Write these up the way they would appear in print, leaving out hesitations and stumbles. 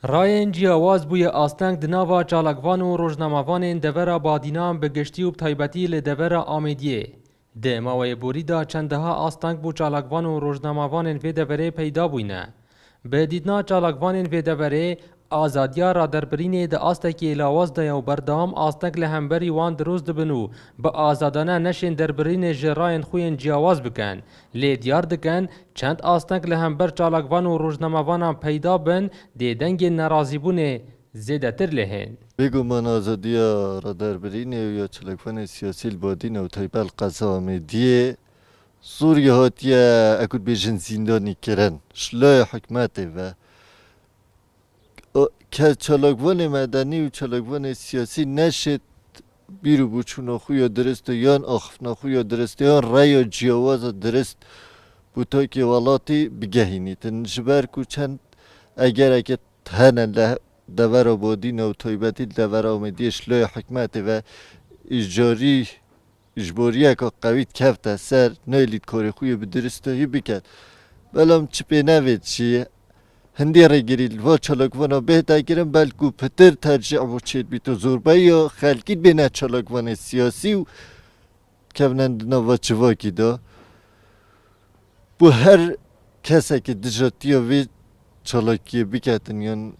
رایên ciyawaz bûye asteng di nava çalakvan û rojnamavanên devera Badînan bi giştî û bi taybetî li devera Amêdiyê. Di mawayê borî de çendeha asteng bû çalakvan û rojnamavanên vê deverê peyda bûyne. Bi dîtina çalakvanên vê deverê, azadiya raderbirînê di astekî lawaz de û berdewam asteng li hemberî wan dirost dibin û bi azadane neşên derbirînê ji rayên xwe yên ciyawaz bikin. Lê diyar dikin çend asteng li hember çalakvan û rojnamavanan peyda bin dê dengên nerazîbûnê zêdetir lê hên. بگومان آزادیا رادربرینه و یا چلکفان سیاسی البادینه و تایبل قضا دیه سوریه هاتیه اکود بیجن زندانی کرن شلای حکمته و که چلکفان مدنی و چلکفان سیاسی نشد بیرو بچون خویا درست یان آخف نخویا درست یان رای جیاواز درست بوتای که ولاتی بگهینی تنجبر کو چند اگر اگه هنن له دور آبادین و تایبتی دور آمدی شلای حکمت و اجباری که قوید کفت سر نیلید کاری خوی بدرستایی بکرد بلام چی پی نوید چی هندی را گیرید و چلاکوانا بهتا گیرم بلکو پتر ترجیع و چید بی تو زوربه یا خلقید بینه چلاکوان سیاسی و کونندنا و چواکی دا bu her kese ki dijatiya ve çalakiye biketin yani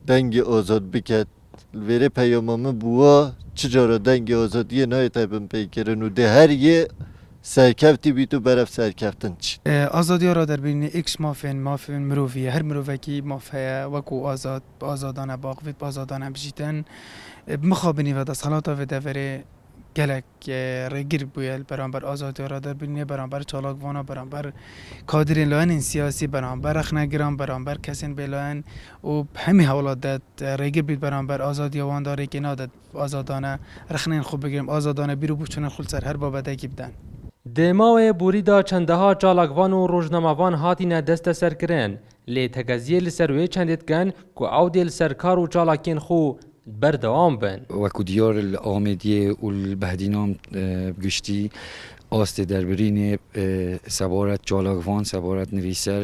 dengi azad biket veri peyamamı buğa çicara dengi azadiye nayetebin peykerin u de her ye serkefti bitu beref serkeftin çi. آزادی را در بین ایکس مافین مروفیه هر مروفکی مافیه وکو آزادانه باقوید آزادانه بجیتن مخابنی و دستخلاتا و دوره گلک رگیر بویل برانبر آزادی را در بین برانبر چالاکوانا برانبر کادرین لاین سیاسی برانبر رخنگران برانبر کسین بلاین و همه حوالات داد رگیر بید برانبر آزادی وان داره که نادد آزادانه رخنین خوب بگیریم آزادانه بیرو بچونن خل سر هر بابده کی بدن. د ماوê borî da çendeha çalakvan û rojnamavan hatîne desteserkirin lê tegeziyê li ser wê çendê dikin ku awdê li ser kar û çalakên xwe berdewam bin. وەکو دیار ئامێدیێ و بەهدینام گشتی ئاستێ دەربرینێ سەبارەت چالاکڤان سەبارەت نویسەر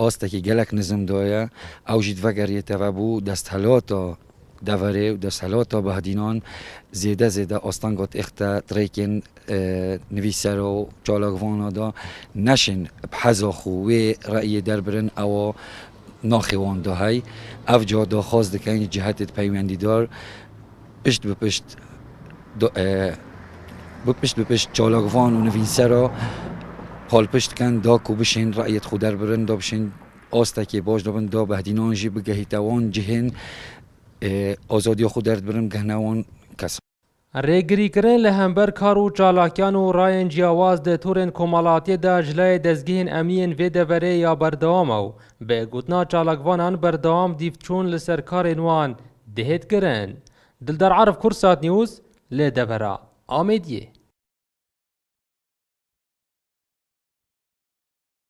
ئاستێکی gelek نزمدایە ئەو ژید vەگەریێتەوە بوو دەستهەلاتا دەڤەرێ و دەستهەلاتا بەهدینان زێدە ئاستانگات ئێختە ترێکên نویسەرە و چالاکڤانا دا نەشن بحەزا خو wê ڕەیê derbirin ئەوە ناخوان دا هی اف جا داخواست دکن جهت پیوندی دار پشت به پشت چالاکوان و نویسه را حال پشت کن دا کو بشین رأیت خود در برن دا بشین آسته باش دا بن دا بهدینان جی بگهیتوان جهن آزادی خود در برن گهنوان کس Rêgirîkirin li hember kar û çalakiyan û rayên ciyawaz di torên komalatiyê de ji layê dezgehên emniyên vê deverê ya berdewam ew bi gotina çalakvanan berdewam dîvçûn li ser karên wan dihêtkirin. Dildar Arif Kursat News li devera Amêdiyê.